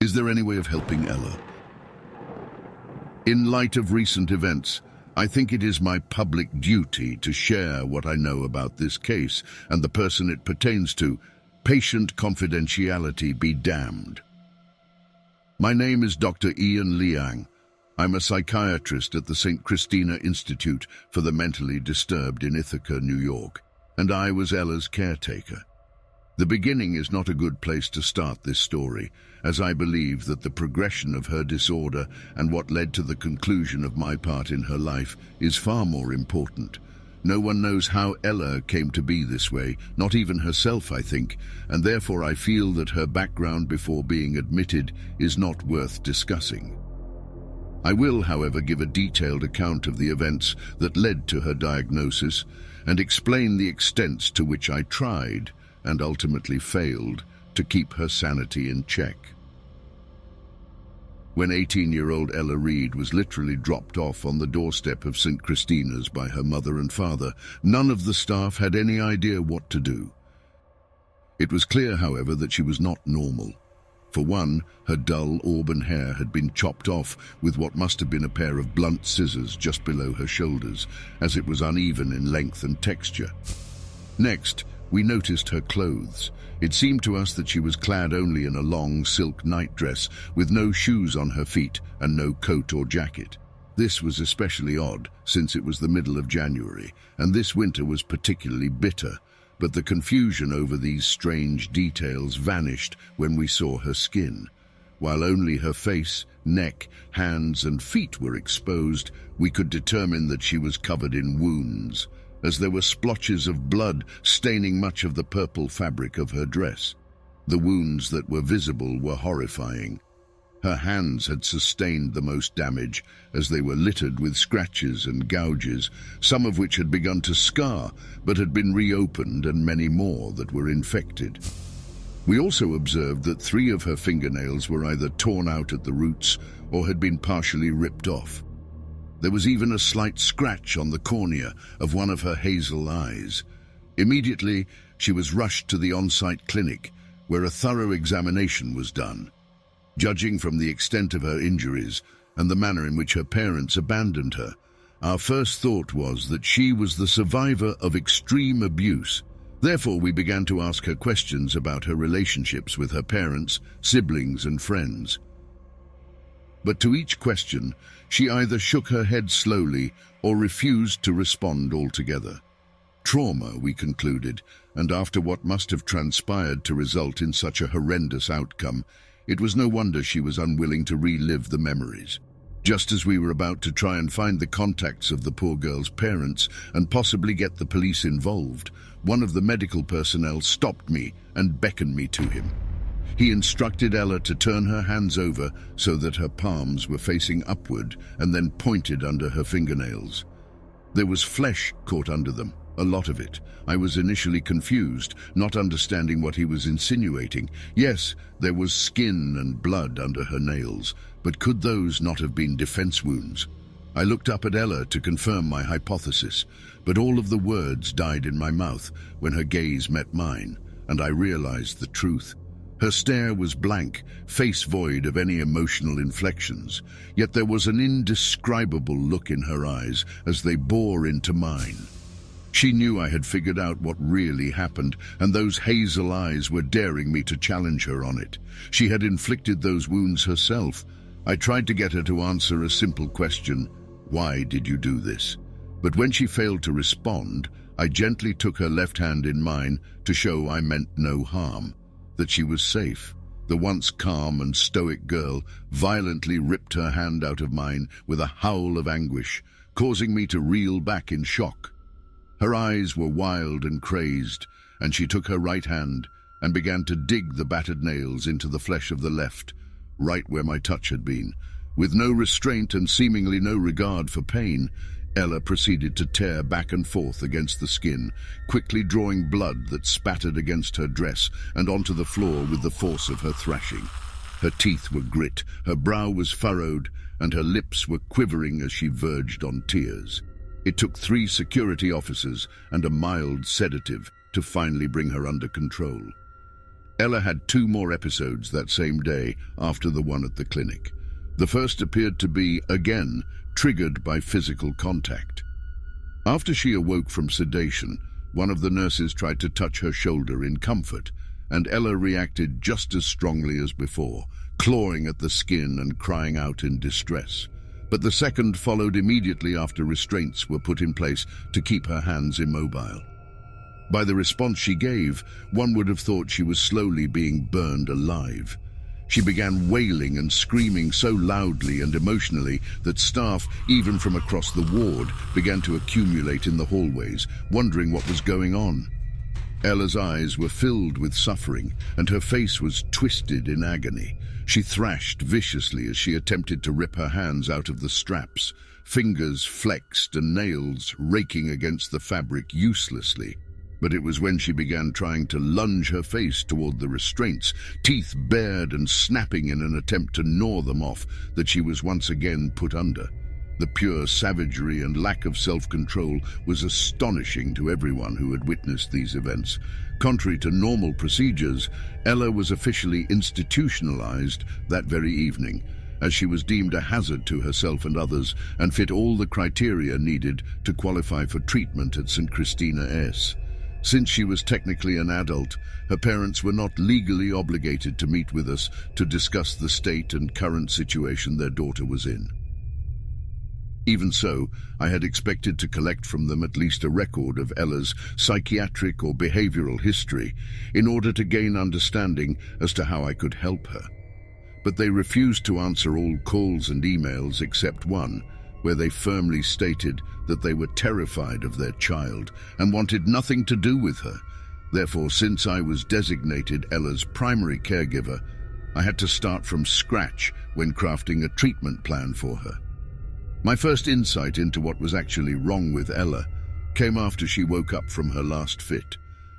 Is there any way of helping Ella? In light of recent events, I think it is my public duty to share what I know about this case and the person it pertains to. Patient confidentiality be damned. My name is Dr. Ian Liang. I'm a psychiatrist at the St. Christina Institute for the Mentally Disturbed in Ithaca, New York, and I was Ella's caretaker. The beginning is not a good place to start this story, as I believe that the progression of her disorder and what led to the conclusion of my part in her life is far more important. No one knows how Ella came to be this way, not even herself, I think, and therefore I feel that her background before being admitted is not worth discussing. I will, however, give a detailed account of the events that led to her diagnosis and explain the extents to which I tried, and ultimately failed, to keep her sanity in check. When 18-year-old Ella Reed was literally dropped off on the doorstep of St. Christina's by her mother and father, none of the staff had any idea what to do. It was clear, however, that she was not normal. For one, her dull auburn hair had been chopped off with what must have been a pair of blunt scissors just below her shoulders, as it was uneven in length and texture. Next, we noticed her clothes. It seemed to us that she was clad only in a long silk nightdress with no shoes on her feet and no coat or jacket. This was especially odd, since it was the middle of January, and this winter was particularly bitter, but the confusion over these strange details vanished when we saw her skin. While only her face, neck, hands and feet were exposed, we could determine that she was covered in wounds, as there were splotches of blood staining much of the purple fabric of her dress. The wounds that were visible were horrifying. Her hands had sustained the most damage, as they were littered with scratches and gouges, some of which had begun to scar, but had been reopened, and many more that were infected. We also observed that 3 of her fingernails were either torn out at the roots or had been partially ripped off. There was even a slight scratch on the cornea of one of her hazel eyes. Immediately, she was rushed to the on-site clinic, where a thorough examination was done. Judging from the extent of her injuries and the manner in which her parents abandoned her, our first thought was that she was the survivor of extreme abuse. Therefore, we began to ask her questions about her relationships with her parents, siblings, and friends. But to each question, she either shook her head slowly or refused to respond altogether. Trauma, we concluded, and after what must have transpired to result in such a horrendous outcome, it was no wonder she was unwilling to relive the memories. Just as we were about to try and find the contacts of the poor girl's parents and possibly get the police involved, one of the medical personnel stopped me and beckoned me to him. He instructed Ella to turn her hands over so that her palms were facing upward and then pointed under her fingernails. There was flesh caught under them, a lot of it. I was initially confused, not understanding what he was insinuating. Yes, there was skin and blood under her nails, but could those not have been defense wounds? I looked up at Ella to confirm my hypothesis, but all of the words died in my mouth when her gaze met mine, and I realized the truth. Her stare was blank, face void of any emotional inflections, yet there was an indescribable look in her eyes as they bore into mine. She knew I had figured out what really happened, and those hazel eyes were daring me to challenge her on it. She had inflicted those wounds herself. I tried to get her to answer a simple question: why did you do this? But when she failed to respond, I gently took her left hand in mine to show I meant no harm, that she was safe. The once calm and stoic girl violently ripped her hand out of mine with a howl of anguish, causing me to reel back in shock. Her eyes were wild and crazed, and she took her right hand and began to dig the battered nails into the flesh of the left, right where my touch had been. With no restraint and seemingly no regard for pain, Ella proceeded to tear back and forth against the skin, quickly drawing blood that spattered against her dress and onto the floor with the force of her thrashing. Her teeth were grit, her brow was furrowed, and her lips were quivering as she verged on tears. It took 3 security officers and a mild sedative to finally bring her under control. Ella had 2 more episodes that same day after the one at the clinic. The first appeared to be, again, triggered by physical contact. After she awoke from sedation, one of the nurses tried to touch her shoulder in comfort, and Ella reacted just as strongly as before, clawing at the skin and crying out in distress. But the second followed immediately after restraints were put in place to keep her hands immobile. By the response she gave, one would have thought she was slowly being burned alive. She began wailing and screaming so loudly and emotionally that staff, even from across the ward, began to accumulate in the hallways, wondering what was going on. Ella's eyes were filled with suffering, and her face was twisted in agony. She thrashed viciously as she attempted to rip her hands out of the straps, fingers flexed and nails raking against the fabric uselessly. But it was when she began trying to lunge her face toward the restraints, teeth bared and snapping in an attempt to gnaw them off, that she was once again put under. The pure savagery and lack of self-control was astonishing to everyone who had witnessed these events. Contrary to normal procedures, Ella was officially institutionalized that very evening, as she was deemed a hazard to herself and others and fit all the criteria needed to qualify for treatment at St. Christina S. Since she was technically an adult, her parents were not legally obligated to meet with us to discuss the state and current situation their daughter was in. Even so, I had expected to collect from them at least a record of Ella's psychiatric or behavioral history in order to gain understanding as to how I could help her. But they refused to answer all calls and emails except one, where they firmly stated that they were terrified of their child and wanted nothing to do with her. Therefore, since I was designated Ella's primary caregiver, I had to start from scratch when crafting a treatment plan for her. My first insight into what was actually wrong with Ella came after she woke up from her last fit.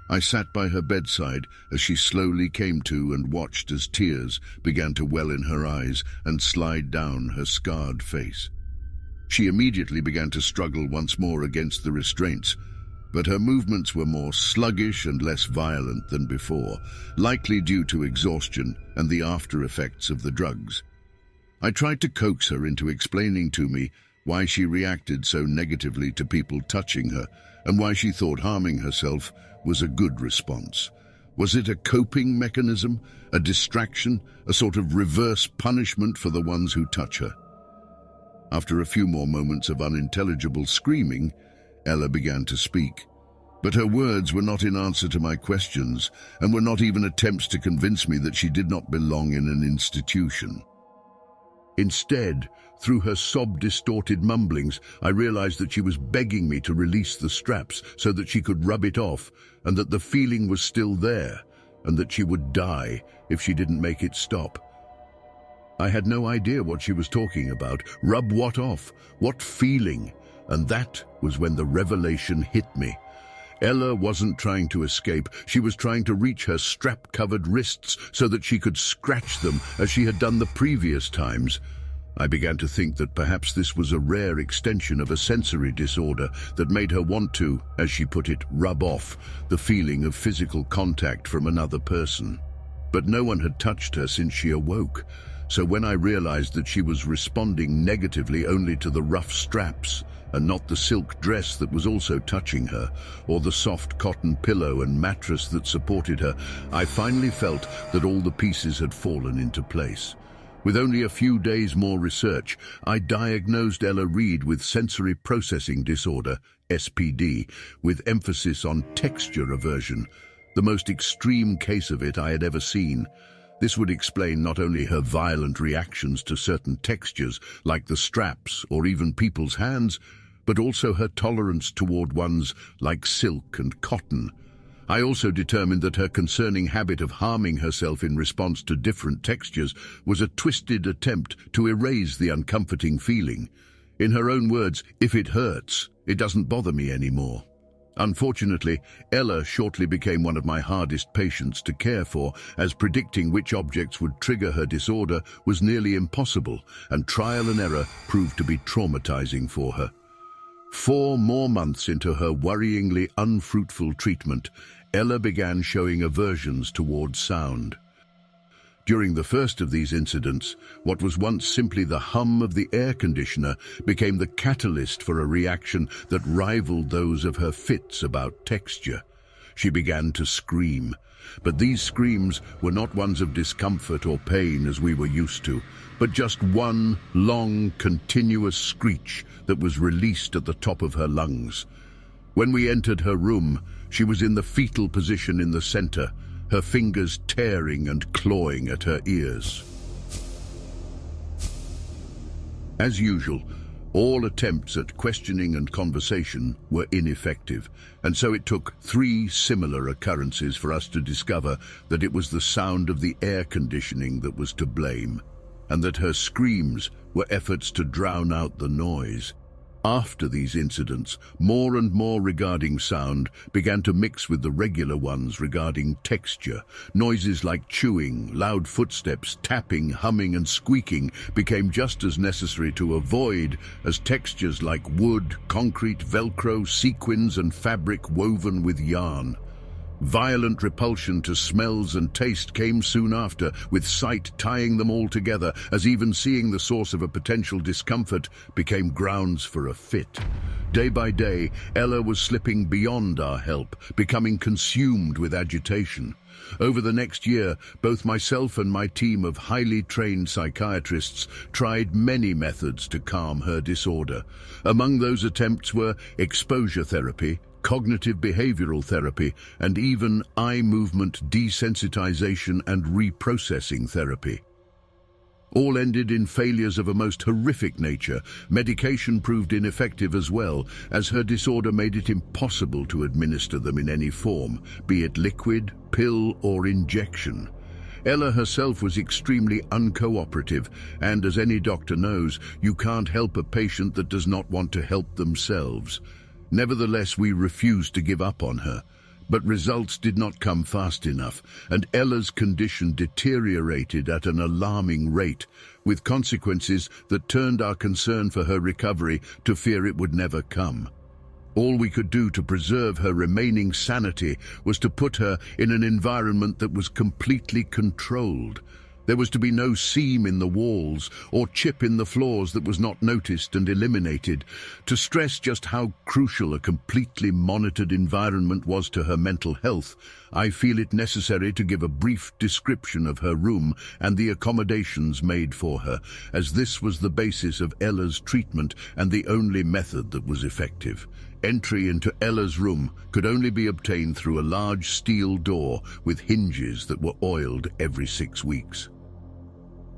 I sat by her bedside as she slowly came to and watched as tears began to well in her eyes and slide down her scarred face. She immediately began to struggle once more against the restraints, but her movements were more sluggish and less violent than before, likely due to exhaustion and the after effects of the drugs. I tried to coax her into explaining to me why she reacted so negatively to people touching her and why she thought harming herself was a good response. Was it a coping mechanism, a distraction, a sort of reverse punishment for the ones who touch her? After a few more moments of unintelligible screaming, Ella began to speak. But her words were not in answer to my questions and were not even attempts to convince me that she did not belong in an institution. Instead, through her sob-distorted mumblings, I realized that she was begging me to release the straps so that she could rub it off, and that the feeling was still there, and that she would die if she didn't make it stop. I had no idea what she was talking about. Rub what off? What feeling? And that was when the revelation hit me. Ella wasn't trying to escape. She was trying to reach her strap-covered wrists so that she could scratch them as she had done the previous times. I began to think that perhaps this was a rare extension of a sensory disorder that made her want to, as she put it, rub off the feeling of physical contact from another person. But no one had touched her since she awoke, so when I realized that she was responding negatively only to the rough straps, and not the silk dress that was also touching her, or the soft cotton pillow and mattress that supported her, I finally felt that all the pieces had fallen into place. With only a few days more research, I diagnosed Ella Reed with sensory processing disorder, SPD, with emphasis on texture aversion, the most extreme case of it I had ever seen. This would explain not only her violent reactions to certain textures, like the straps or even people's hands, but also her tolerance toward ones like silk and cotton. I also determined that her concerning habit of harming herself in response to different textures was a twisted attempt to erase the uncomforting feeling. In her own words, "If it hurts, it doesn't bother me anymore." Unfortunately, Ella shortly became one of my hardest patients to care for, as predicting which objects would trigger her disorder was nearly impossible, and trial and error proved to be traumatizing for her. 4 more months into her worryingly unfruitful treatment, Ella began showing aversions towards sound. During the first of these incidents, what was once simply the hum of the air conditioner became the catalyst for a reaction that rivaled those of her fits about texture. She began to scream, but these screams were not ones of discomfort or pain as we were used to, but just one long, continuous screech that was released at the top of her lungs. When we entered her room, she was in the fetal position in the center, her fingers tearing and clawing at her ears. As usual, all attempts at questioning and conversation were ineffective, and so it took 3 similar occurrences for us to discover that it was the sound of the air conditioning that was to blame, and that her screams were efforts to drown out the noise. After these incidents, more and more regarding sound began to mix with the regular ones regarding texture. Noises like chewing, loud footsteps, tapping, humming and squeaking became just as necessary to avoid as textures like wood, concrete, Velcro, sequins and fabric woven with yarn. Violent repulsion to smells and taste came soon after, with sight tying them all together, as even seeing the source of a potential discomfort became grounds for a fit. Day by day, Ella was slipping beyond our help, becoming consumed with agitation. Over the next year, both myself and my team of highly trained psychiatrists tried many methods to calm her disorder. Among those attempts were exposure therapy, cognitive behavioral therapy, and even eye movement desensitization and reprocessing therapy. All ended in failures of a most horrific nature. Medication proved ineffective as well, as her disorder made it impossible to administer them in any form, be it liquid, pill, or injection. Ella herself was extremely uncooperative, and as any doctor knows, you can't help a patient that does not want to help themselves. Nevertheless, we refused to give up on her, but results did not come fast enough, and Ella's condition deteriorated at an alarming rate, with consequences that turned our concern for her recovery to fear it would never come. All we could do to preserve her remaining sanity was to put her in an environment that was completely controlled. There was to be no seam in the walls or chip in the floors that was not noticed and eliminated. To stress just how crucial a completely monitored environment was to her mental health, I feel it necessary to give a brief description of her room and the accommodations made for her, as this was the basis of Ella's treatment and the only method that was effective. Entry into Ella's room could only be obtained through a large steel door with hinges that were oiled every 6 weeks.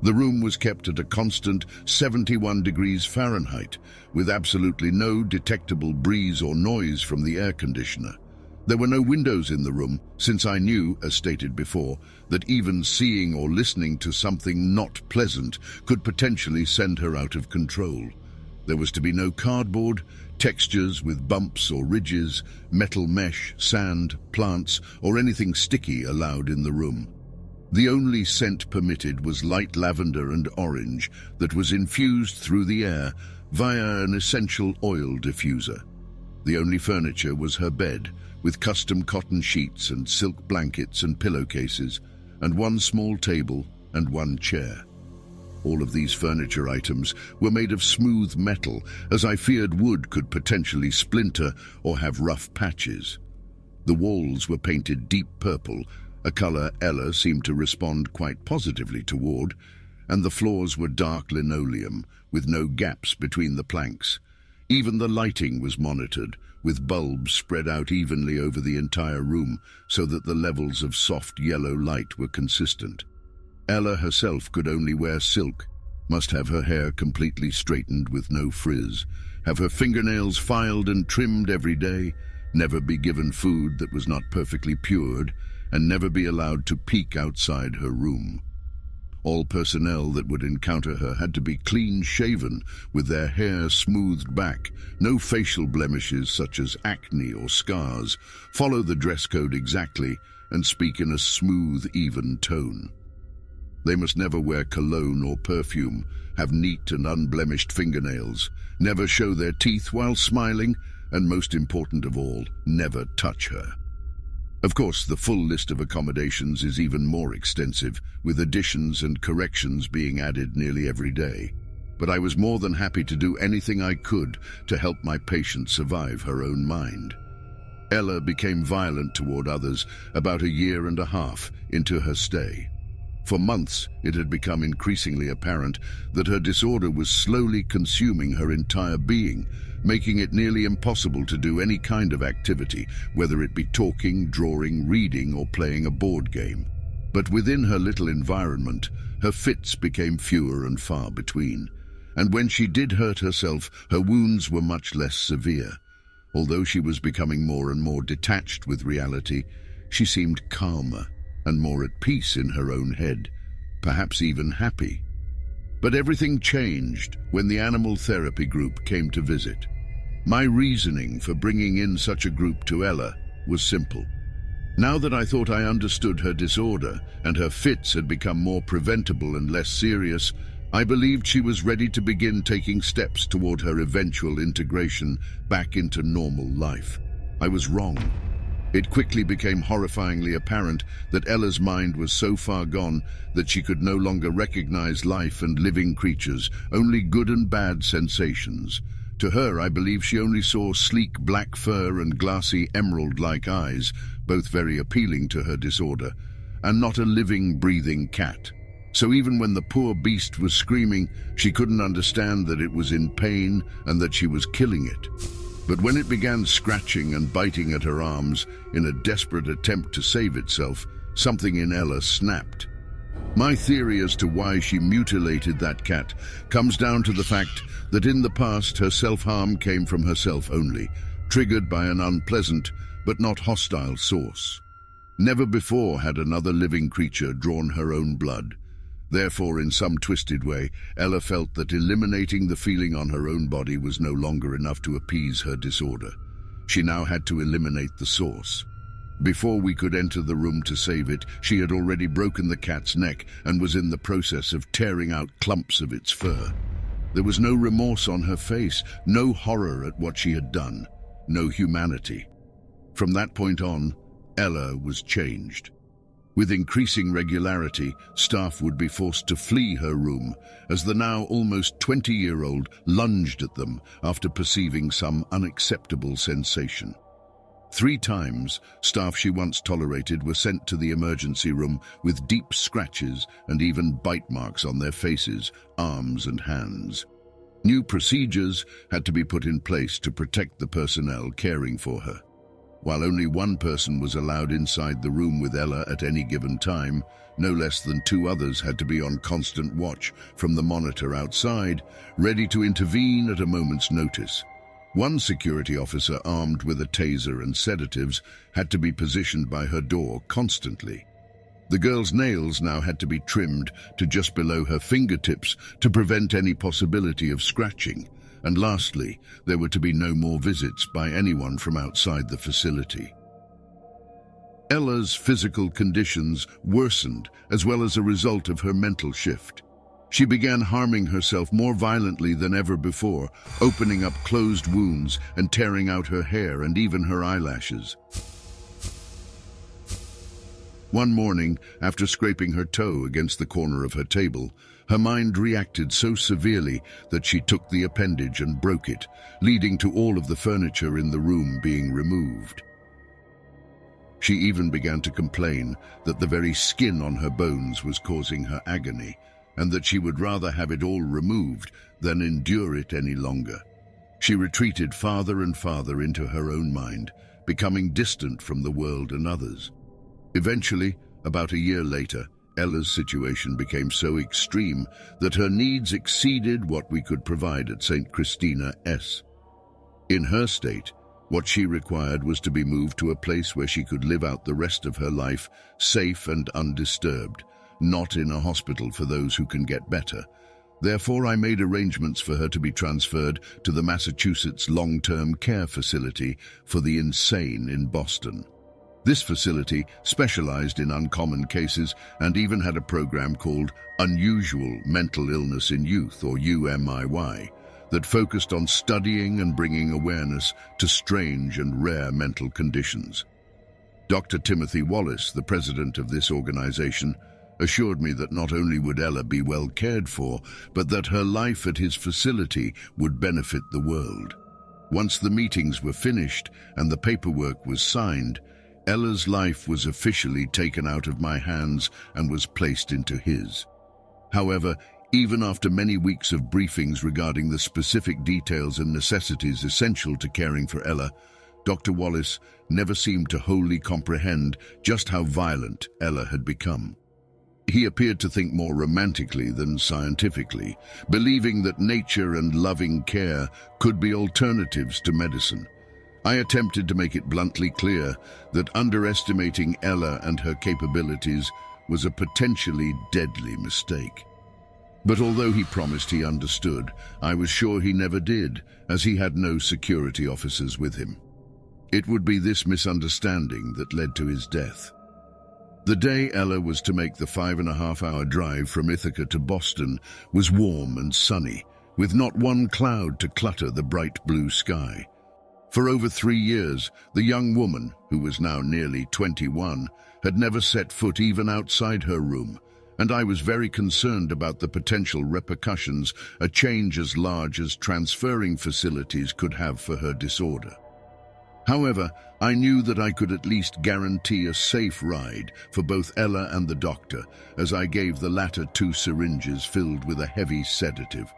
The room was kept at a constant 71 degrees Fahrenheit, with absolutely no detectable breeze or noise from the air conditioner. There were no windows in the room, since I knew, as stated before, that even seeing or listening to something not pleasant could potentially send her out of control. There was to be no cardboard, textures with bumps or ridges, metal mesh, sand, plants, or anything sticky allowed in the room. The only scent permitted was light lavender and orange that was infused through the air via an essential oil diffuser. The only furniture was her bed, with custom cotton sheets and silk blankets and pillowcases, and one small table and one chair. All of these furniture items were made of smooth metal, as I feared wood could potentially splinter or have rough patches. The walls were painted deep purple, a color Ella seemed to respond quite positively toward, and the floors were dark linoleum, with no gaps between the planks. Even the lighting was monitored, with bulbs spread out evenly over the entire room so that the levels of soft yellow light were consistent. Ella herself could only wear silk, must have her hair completely straightened with no frizz, have her fingernails filed and trimmed every day, never be given food that was not perfectly pured, and never be allowed to peek outside her room. All personnel that would encounter her had to be clean-shaven, with their hair smoothed back, no facial blemishes such as acne or scars, follow the dress code exactly, and speak in a smooth, even tone. They must never wear cologne or perfume, have neat and unblemished fingernails, never show their teeth while smiling, and most important of all, never touch her. Of course, the full list of accommodations is even more extensive, with additions and corrections being added nearly every day. But I was more than happy to do anything I could to help my patient survive her own mind. Ella became violent toward others about 1.5 years into her stay. For months, it had become increasingly apparent that her disorder was slowly consuming her entire being, making it nearly impossible to do any kind of activity, whether it be talking, drawing, reading, or playing a board game. But within her little environment, her fits became fewer and far between. And when she did hurt herself, her wounds were much less severe. Although she was becoming more and more detached with reality, she seemed calmer and more at peace in her own head, perhaps even happy. But everything changed when the animal therapy group came to visit. My reasoning for bringing in such a group to Ella was simple. Now that I thought I understood her disorder and her fits had become more preventable and less serious, I believed she was ready to begin taking steps toward her eventual integration back into normal life. I was wrong. It quickly became horrifyingly apparent that Ella's mind was so far gone that she could no longer recognize life and living creatures, only good and bad sensations. To her, I believe she only saw sleek black fur and glassy emerald-like eyes, both very appealing to her disorder, and not a living, breathing cat. So even when the poor beast was screaming, she couldn't understand that it was in pain and that she was killing it. But when it began scratching and biting at her arms in a desperate attempt to save itself, something in Ella snapped. My theory as to why she mutilated that cat comes down to the fact that in the past her self-harm came from herself only, triggered by an unpleasant but not hostile source. Never before had another living creature drawn her own blood. Therefore, in some twisted way, Ella felt that eliminating the feeling on her own body was no longer enough to appease her disorder. She now had to eliminate the source. Before we could enter the room to save it, she had already broken the cat's neck and was in the process of tearing out clumps of its fur. There was no remorse on her face, no horror at what she had done, no humanity. From that point on, Ella was changed. With increasing regularity, staff would be forced to flee her room as the now almost 20-year-old lunged at them after perceiving some unacceptable sensation. 3 times, staff she once tolerated were sent to the emergency room with deep scratches and even bite marks on their faces, arms and hands. New procedures had to be put in place to protect the personnel caring for her. While only 1 person was allowed inside the room with Ella at any given time, no less than 2 others had to be on constant watch from the monitor outside, ready to intervene at a moment's notice. 1 security officer armed with a taser and sedatives had to be positioned by her door constantly. The girl's nails now had to be trimmed to just below her fingertips to prevent any possibility of scratching. And lastly, there were to be no more visits by anyone from outside the facility. Ella's physical conditions worsened as well as a result of her mental shift. She began harming herself more violently than ever before, opening up closed wounds and tearing out her hair and even her eyelashes. One morning, after scraping her toe against the corner of her table, her mind reacted so severely that she took the appendage and broke it, leading to all of the furniture in the room being removed. She even began to complain that the very skin on her bones was causing her agony, and that she would rather have it all removed than endure it any longer. She retreated farther and farther into her own mind, becoming distant from the world and others. Eventually, about 1 year later, Ella's situation became so extreme that her needs exceeded what we could provide at St. Christina S. In her state, what she required was to be moved to a place where she could live out the rest of her life safe and undisturbed, not in a hospital for those who can get better. Therefore, I made arrangements for her to be transferred to the Massachusetts Long-Term Care Facility for the Insane in Boston. This facility specialized in uncommon cases and even had a program called Unusual Mental Illness in Youth, or UMIY, that focused on studying and bringing awareness to strange and rare mental conditions. Dr. Timothy Wallace, the president of this organization, assured me that not only would Ella be well cared for, but that her life at his facility would benefit the world. Once the meetings were finished and the paperwork was signed, Ella's life was officially taken out of my hands and was placed into his. However, even after many weeks of briefings regarding the specific details and necessities essential to caring for Ella, Dr. Wallace never seemed to wholly comprehend just how violent Ella had become. He appeared to think more romantically than scientifically, believing that nature and loving care could be alternatives to medicine. I attempted to make it bluntly clear that underestimating Ella and her capabilities was a potentially deadly mistake. But although he promised he understood, I was sure he never did, as he had no security officers with him. It would be this misunderstanding that led to his death. The day Ella was to make the 5.5-hour drive from Ithaca to Boston was warm and sunny, with not one cloud to clutter the bright blue sky. For over 3 years, the young woman, who was now nearly 21, had never set foot even outside her room, and I was very concerned about the potential repercussions a change as large as transferring facilities could have for her disorder. However, I knew that I could at least guarantee a safe ride for both Ella and the doctor, as I gave the latter 2 syringes filled with a heavy sedative.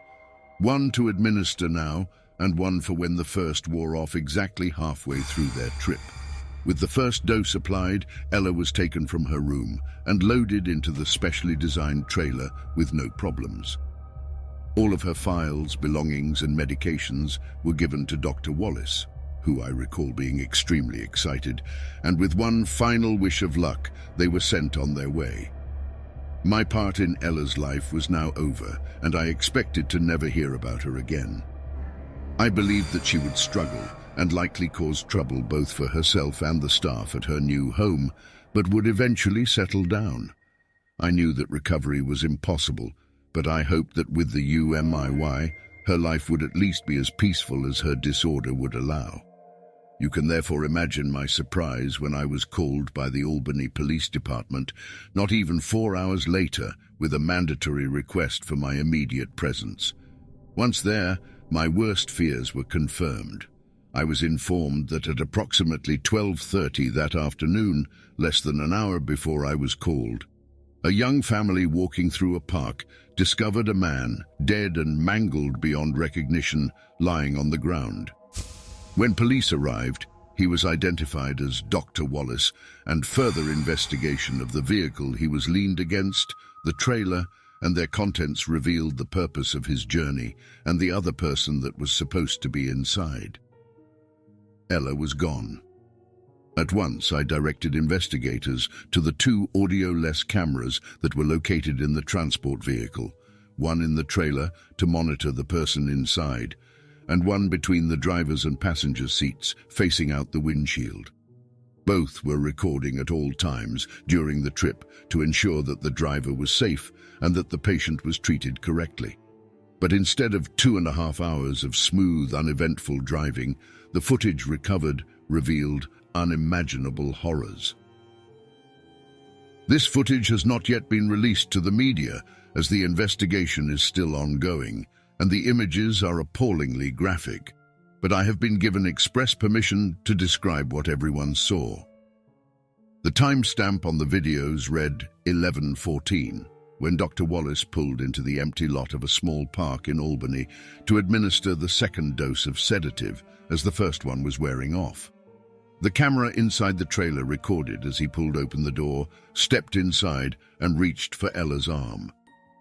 One to administer now, and one for when the first wore off exactly halfway through their trip. With the first dose applied, Ella was taken from her room and loaded into the specially designed trailer with no problems. All of her files, belongings, and medications were given to Dr. Wallace, who I recall being extremely excited, and with one final wish of luck, they were sent on their way. My part in Ella's life was now over, and I expected to never hear about her again. I believed that she would struggle and likely cause trouble both for herself and the staff at her new home, but would eventually settle down. I knew that recovery was impossible, but I hoped that with the UMIY, her life would at least be as peaceful as her disorder would allow. You can therefore imagine my surprise when I was called by the Albany Police Department, not even 4 hours later, with a mandatory request for my immediate presence. Once there, my worst fears were confirmed. I was informed that at approximately 12:30 that afternoon, less than an hour before I was called, a young family walking through a park discovered a man, dead and mangled beyond recognition, lying on the ground. When police arrived, he was identified as Dr. Wallace, and further investigation of the vehicle he was leaned against, the trailer, and their contents revealed the purpose of his journey and the other person that was supposed to be inside. Ella was gone. At once, I directed investigators to the 2 audio-less cameras that were located in the transport vehicle, one in the trailer to monitor the person inside, and one between the driver's and passenger seats, facing out the windshield. Both were recording at all times during the trip to ensure that the driver was safe and that the patient was treated correctly. But instead of 2.5 hours of smooth, uneventful driving, the footage recovered revealed unimaginable horrors. This footage has not yet been released to the media, as the investigation is still ongoing, and the images are appallingly graphic. But I have been given express permission to describe what everyone saw. The timestamp on the videos read 11:14, when Dr. Wallace pulled into the empty lot of a small park in Albany to administer the second dose of sedative, as the first one was wearing off. The camera inside the trailer recorded as he pulled open the door, stepped inside, and reached for Ella's arm.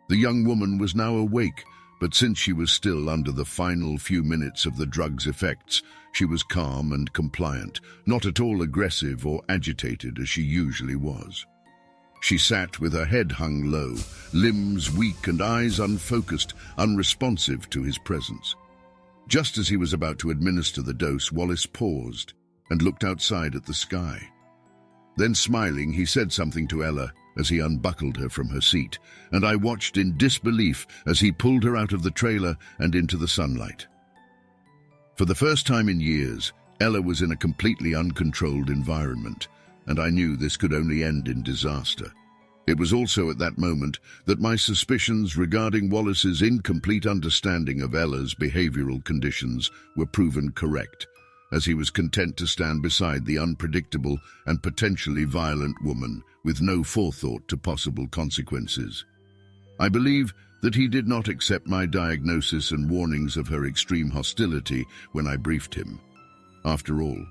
The young woman was now awake, but since she was still under the final few minutes of the drug's effects, she was calm and compliant, not at all aggressive or agitated as she usually was. She sat with her head hung low, limbs weak and eyes unfocused, unresponsive to his presence. Just as he was about to administer the dose, Wallace paused and looked outside at the sky. Then, smiling, he said something to Ella as he unbuckled her from her seat, and I watched in disbelief as he pulled her out of the trailer and into the sunlight. For the first time in years, Ella was in a completely uncontrolled environment, and I knew this could only end in disaster. It was also at that moment that my suspicions regarding Wallace's incomplete understanding of Ella's behavioral conditions were proven correct, as he was content to stand beside the unpredictable and potentially violent woman with no forethought to possible consequences. I believe that he did not accept my diagnosis and warnings of her extreme hostility when I briefed him. After all,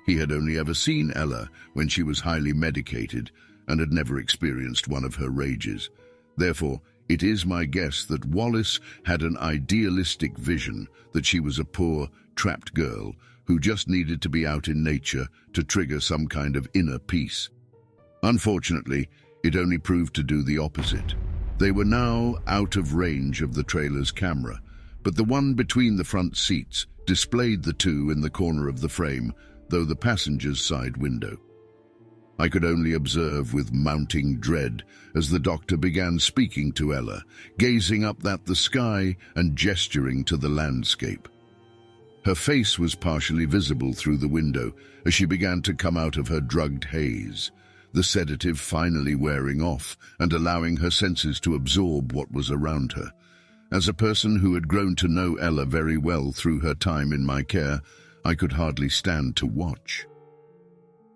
he had only ever seen Ella when she was highly medicated and had never experienced one of her rages. Therefore, it is my guess that Wallace had an idealistic vision that she was a poor, trapped girl who just needed to be out in nature to trigger some kind of inner peace. Unfortunately, it only proved to do the opposite. They were now out of range of the trailer's camera, but the one between the front seats displayed the two in the corner of the frame, though the passenger's side window. I could only observe with mounting dread as the doctor began speaking to Ella, gazing up at the sky and gesturing to the landscape. Her face was partially visible through the window as she began to come out of her drugged haze, the sedative finally wearing off and allowing her senses to absorb what was around her. As a person who had grown to know Ella very well through her time in my care, I could hardly stand to watch.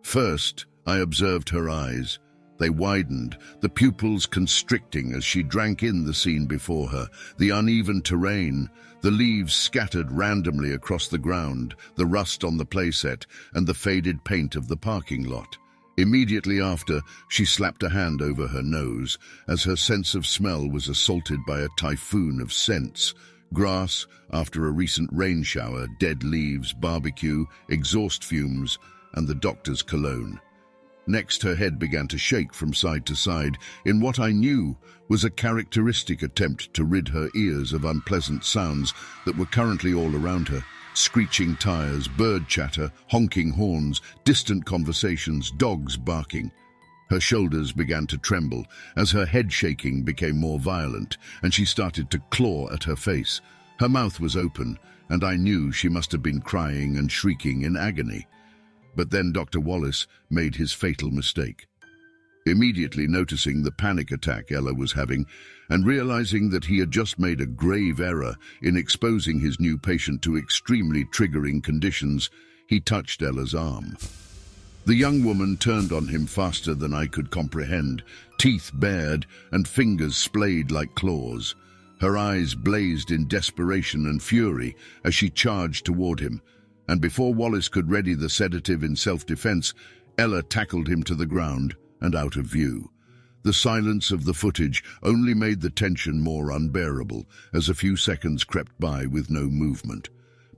First, I observed her eyes. They widened, the pupils constricting as she drank in the scene before her, the uneven terrain, the leaves scattered randomly across the ground, the rust on the playset, and the faded paint of the parking lot. Immediately after, she slapped a hand over her nose, as her sense of smell was assaulted by a typhoon of scents: grass after a recent rain shower, dead leaves, barbecue, exhaust fumes, and the doctor's cologne. Next, her head began to shake from side to side in what I knew was a characteristic attempt to rid her ears of unpleasant sounds that were currently all around her: screeching tires, bird chatter, honking horns, distant conversations, dogs barking. Her shoulders began to tremble as her head shaking became more violent, and she started to claw at her face. Her mouth was open, and I knew she must have been crying and shrieking in agony. But then Dr. Wallace made his fatal mistake. Immediately noticing the panic attack Ella was having and realizing that he had just made a grave error in exposing his new patient to extremely triggering conditions, he touched Ella's arm. The young woman turned on him faster than I could comprehend, teeth bared and fingers splayed like claws. Her eyes blazed in desperation and fury as she charged toward him, and before Wallace could ready the sedative in self-defense, Ella tackled him to the ground and out of view. The silence of the footage only made the tension more unbearable as a few seconds crept by with no movement.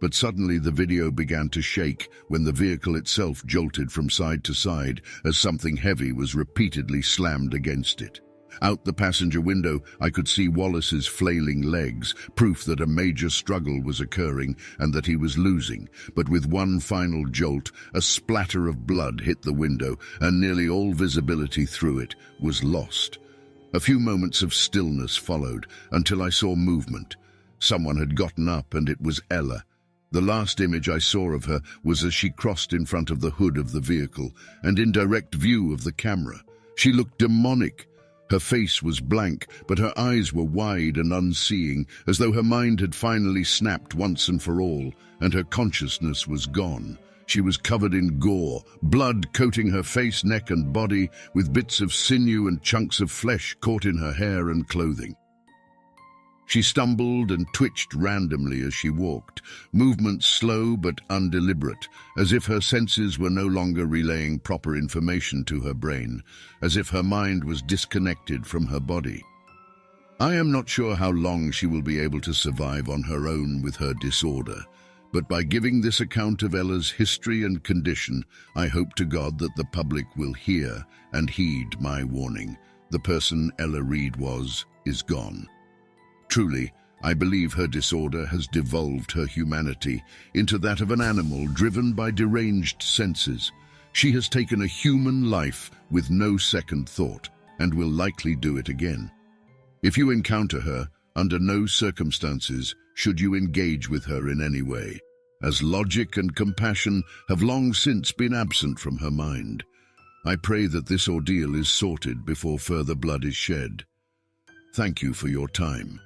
But suddenly the video began to shake when the vehicle itself jolted from side to side as something heavy was repeatedly slammed against it. Out the passenger window, I could see Wallace's flailing legs, proof that a major struggle was occurring and that he was losing. But with one final jolt, a splatter of blood hit the window, and nearly all visibility through it was lost. A few moments of stillness followed until I saw movement. Someone had gotten up, and it was Ella. The last image I saw of her was as she crossed in front of the hood of the vehicle and in direct view of the camera. She looked demonic. Her face was blank, but her eyes were wide and unseeing, as though her mind had finally snapped once and for all, and her consciousness was gone. She was covered in gore, blood coating her face, neck, and body, with bits of sinew and chunks of flesh caught in her hair and clothing. She stumbled and twitched randomly as she walked, movements slow but undeliberate, as if her senses were no longer relaying proper information to her brain, as if her mind was disconnected from her body. I am not sure how long she will be able to survive on her own with her disorder, but by giving this account of Ella's history and condition, I hope to God that the public will hear and heed my warning. The person Ella Reed is gone. Truly, I believe her disorder has devolved her humanity into that of an animal driven by deranged senses. She has taken a human life with no second thought, and will likely do it again. If you encounter her, under no circumstances should you engage with her in any way, as logic and compassion have long since been absent from her mind. I pray that this ordeal is sorted before further blood is shed. Thank you for your time.